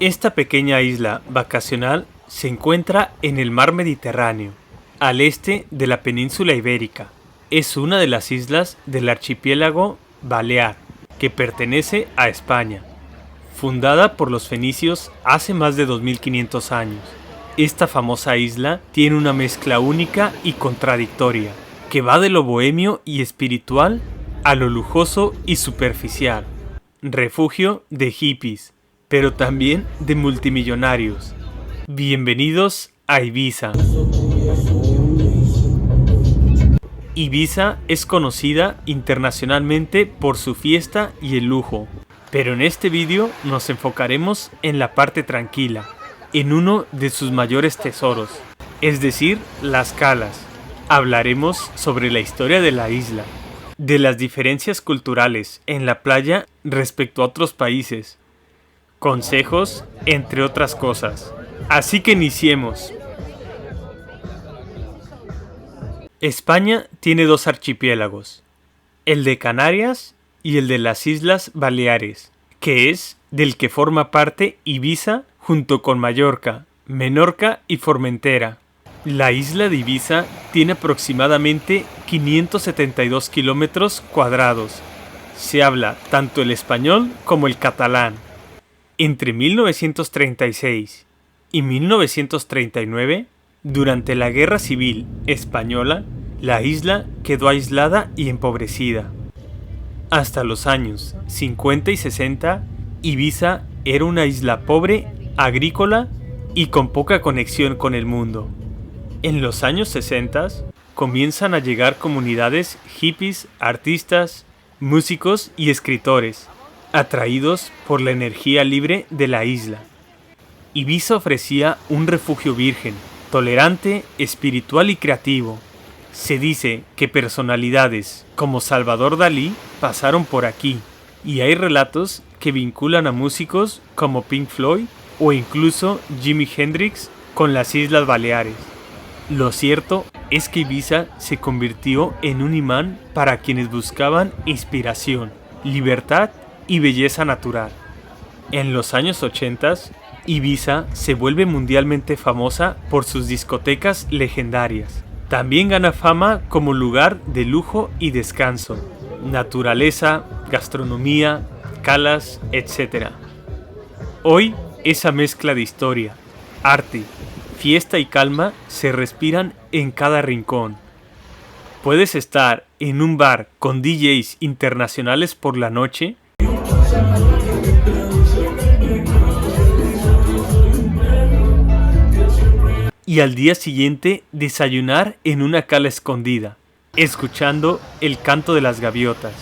Esta pequeña isla vacacional se encuentra en el mar Mediterráneo, al este de la península ibérica. Es una de las islas del archipiélago Balear, que pertenece a España. Fundada por los fenicios hace más de 2500 años, esta famosa isla tiene una mezcla única y contradictoria, que va de lo bohemio y espiritual a lo lujoso y superficial. Refugio de hippies, pero también de multimillonarios. Bienvenidos a Ibiza. Ibiza es conocida internacionalmente por su fiesta y el lujo, pero en este vídeo nos enfocaremos en la parte tranquila, en uno de sus mayores tesoros, es decir, Las Calas. Hablaremos sobre la historia de la isla, de las diferencias culturales en la playa respecto a otros países, consejos, entre otras cosas. Así que iniciemos. España tiene dos archipiélagos, el de Canarias y el de las Islas Baleares, que es del que forma parte Ibiza junto con Mallorca, Menorca y Formentera. La isla de Ibiza tiene aproximadamente 572 kilómetros cuadrados. Se habla tanto el español como el catalán. Entre 1936 y 1939, durante la Guerra Civil Española, la isla quedó aislada y empobrecida. Hasta los años 50 y 60, Ibiza era una isla pobre, agrícola y con poca conexión con el mundo. En los años 60 comienzan a llegar comunidades hippies, artistas, músicos y escritores, atraídos por la energía libre de la isla. Ibiza ofrecía un refugio virgen, tolerante, espiritual y creativo. Se dice que personalidades como Salvador Dalí pasaron por aquí, y hay relatos que vinculan a músicos como Pink Floyd o incluso Jimi Hendrix con las Islas Baleares. Lo cierto es que Ibiza se convirtió en un imán para quienes buscaban inspiración, libertad y belleza natural. En los años 80, Ibiza se vuelve mundialmente famosa por sus discotecas legendarias. También gana fama como lugar de lujo y descanso, naturaleza, gastronomía, calas, etc. Hoy, esa mezcla de historia, arte, fiesta y calma se respiran en cada rincón. Puedes estar en un bar con DJs internacionales por la noche y al día siguiente desayunar en una cala escondida, escuchando el canto de las gaviotas.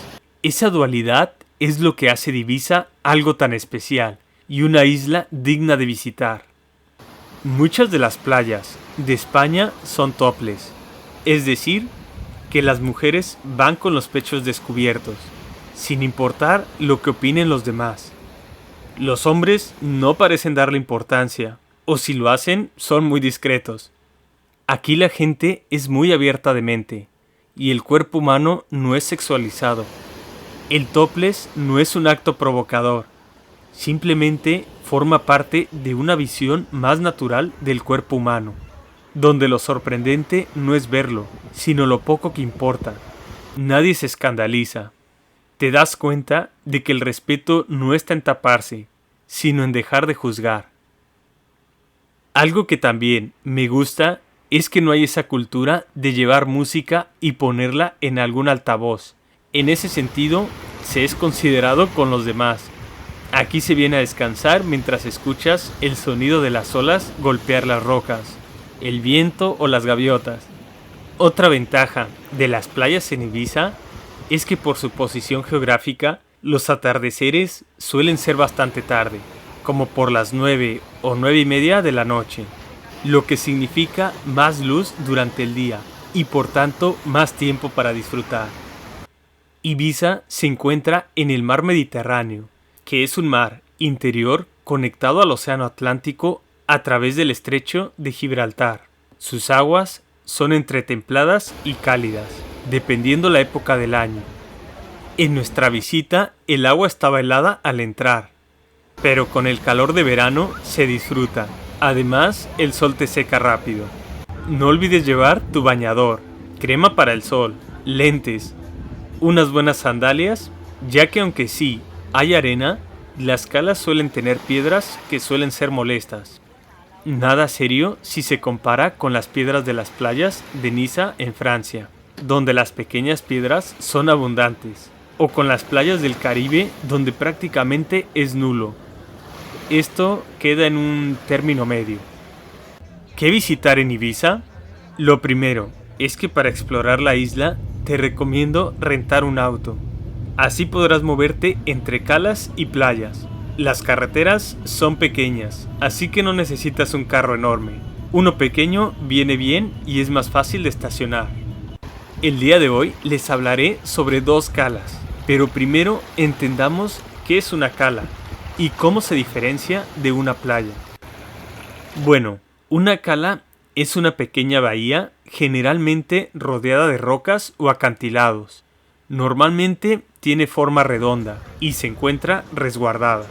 Esa dualidad es lo que hace de Ibiza algo tan especial y una isla digna de visitar. Muchas de las playas de España son topless, es decir, que las mujeres van con los pechos descubiertos, sin importar lo que opinen los demás. Los hombres no parecen darle importancia, o si lo hacen, son muy discretos. Aquí la gente es muy abierta de mente, y el cuerpo humano no es sexualizado. El topless no es un acto provocador, simplemente forma parte de una visión más natural del cuerpo humano, donde lo sorprendente no es verlo, sino lo poco que importa. Nadie se escandaliza. Te das cuenta de que el respeto no está en taparse, sino en dejar de juzgar. Algo que también me gusta es que no hay esa cultura de llevar música y ponerla en algún altavoz. En ese sentido, se es considerado con los demás. Aquí se viene a descansar mientras escuchas el sonido de las olas golpear las rocas, el viento o las gaviotas. Otra ventaja de las playas en Ibiza es que por su posición geográfica, los atardeceres suelen ser bastante tarde, como por las 9 o 9:30 de la noche, lo que significa más luz durante el día y por tanto más tiempo para disfrutar. Ibiza se encuentra en el mar Mediterráneo, que es un mar interior conectado al océano Atlántico a través del estrecho de Gibraltar. Sus aguas son entre templadas y cálidas, dependiendo la época del año. En nuestra visita, el agua estaba helada al entrar. pero con el calor de verano se disfruta. Además, el sol te seca rápido. No olvides llevar tu bañador, crema para el sol, lentes, unas buenas sandalias, ya que aunque sí hay arena, las calas suelen tener piedras que suelen ser molestas. Nada serio si se compara con las piedras de las playas de Niza en Francia, donde las pequeñas piedras son abundantes, o con las playas del Caribe donde prácticamente es nulo. Esto queda en un término medio. ¿Qué visitar en Ibiza? Lo primero es que para explorar la isla te recomiendo rentar un auto. Así podrás moverte entre calas y playas. Las carreteras son pequeñas, así que no necesitas un carro enorme. Uno pequeño viene bien y es más fácil de estacionar. El día de hoy les hablaré sobre 2 calas, pero primero entendamos qué es una cala y cómo se diferencia de una playa. Bueno, una cala es una pequeña bahía generalmente rodeada de rocas o acantilados. Normalmente tiene forma redonda y se encuentra resguardada,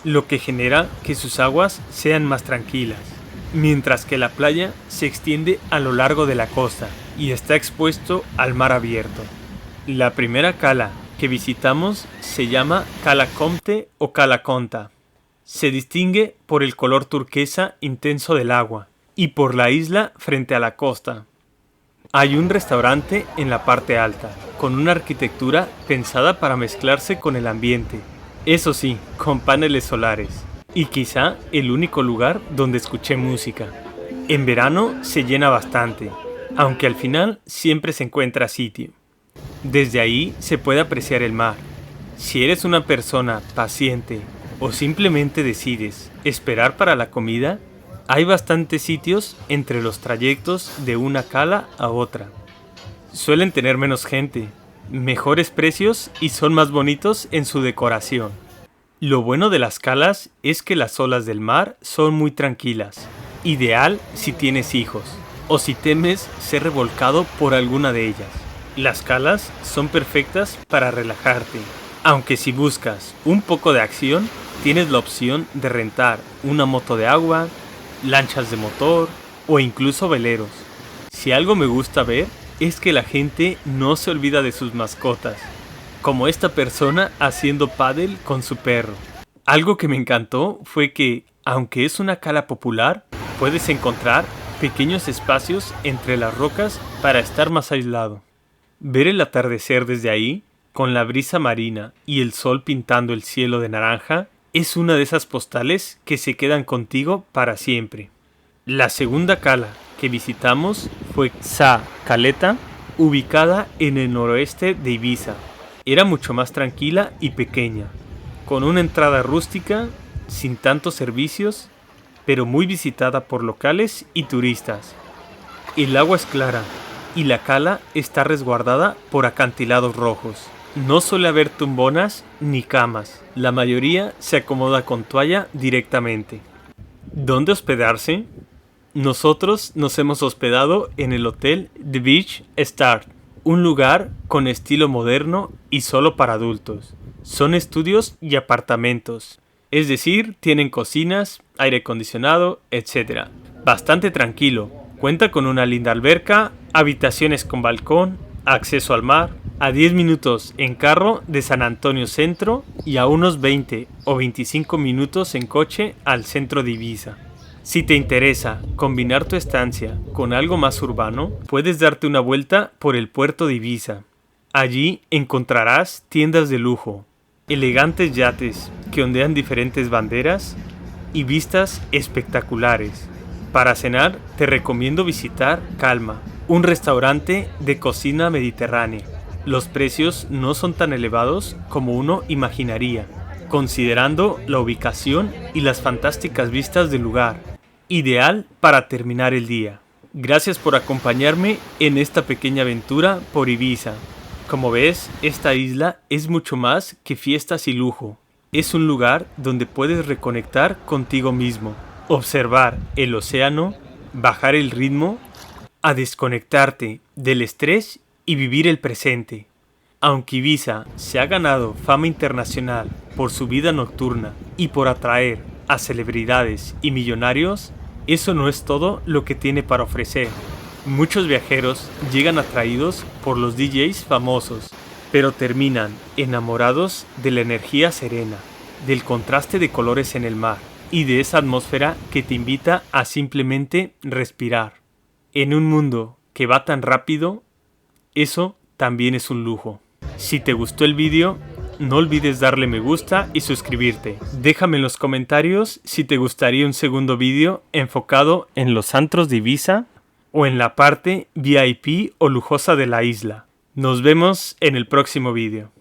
lo que genera que sus aguas sean más tranquilas, mientras que la playa se extiende a lo largo de la costa y está expuesto al mar abierto. La primera cala que visitamos se llama Cala Comte o Cala Conta. Se distingue por el color turquesa intenso del agua y por la isla frente a la costa. Hay un restaurante en la parte alta, con una arquitectura pensada para mezclarse con el ambiente. Eso sí, con paneles solares. Y quizá el único lugar donde escuché música. En verano se llena bastante, aunque al final siempre se encuentra sitio. Desde ahí se puede apreciar el mar. Si eres una persona paciente o simplemente decides esperar para la comida, hay bastantes sitios entre los trayectos de una cala a otra. Suelen tener menos gente, mejores precios y son más bonitos en su decoración. Lo bueno de las calas es que las olas del mar son muy tranquilas, ideal si tienes hijos o si temes ser revolcado por alguna de ellas. Las calas son perfectas para relajarte, aunque si buscas un poco de acción, tienes la opción de rentar una moto de agua, lanchas de motor o incluso veleros. Si algo me gusta ver es que la gente no se olvida de sus mascotas, como esta persona haciendo pádel con su perro. Algo que me encantó fue que, aunque es una cala popular, puedes encontrar pequeños espacios entre las rocas para estar más aislado. Ver el atardecer desde ahí, con la brisa marina y el sol pintando el cielo de naranja, es una de esas postales que se quedan contigo para siempre. La segunda cala que visitamos fue Sa Caleta, ubicada en el noroeste de Ibiza. Era mucho más tranquila y pequeña, con una entrada rústica, sin tantos servicios, pero muy visitada por locales y turistas. El agua es clara y la cala está resguardada por acantilados rojos. No suele haber tumbonas ni camas, la mayoría se acomoda con toalla directamente. ¿Dónde hospedarse? Nosotros nos hemos hospedado en el hotel The Beach Star, un lugar con estilo moderno y solo para adultos. Son estudios y apartamentos, es decir, tienen cocinas, aire acondicionado, etc. Bastante tranquilo, cuenta con una linda alberca, habitaciones con balcón, acceso al mar, a 10 minutos en carro de San Antonio Centro y a unos 20 o 25 minutos en coche al centro de Ibiza. Si te interesa combinar tu estancia con algo más urbano, puedes darte una vuelta por el puerto de Ibiza. Allí encontrarás tiendas de lujo, elegantes yates que ondean diferentes banderas y vistas espectaculares. Para cenar te recomiendo visitar Calma, un restaurante de cocina mediterránea. Los precios no son tan elevados como uno imaginaría, considerando la ubicación y las fantásticas vistas del lugar. Ideal para terminar el día. Gracias por acompañarme en esta pequeña aventura por Ibiza. Como ves, esta isla es mucho más que fiestas y lujo. Es un lugar donde puedes reconectar contigo mismo, observar el océano, bajar el ritmo, a desconectarte del estrés y vivir el presente. Aunque Ibiza se ha ganado fama internacional por su vida nocturna y por atraer a celebridades y millonarios, eso no es todo lo que tiene para ofrecer. Muchos viajeros llegan atraídos por los DJs famosos, pero terminan enamorados de la energía serena, del contraste de colores en el mar y de esa atmósfera que te invita a simplemente respirar. En un mundo que va tan rápido, eso también es un lujo. Si te gustó el vídeo, no olvides darle me gusta y suscribirte. Déjame en los comentarios si te gustaría un segundo vídeo enfocado en los antros de Ibiza o en la parte VIP o lujosa de la isla. Nos vemos en el próximo vídeo.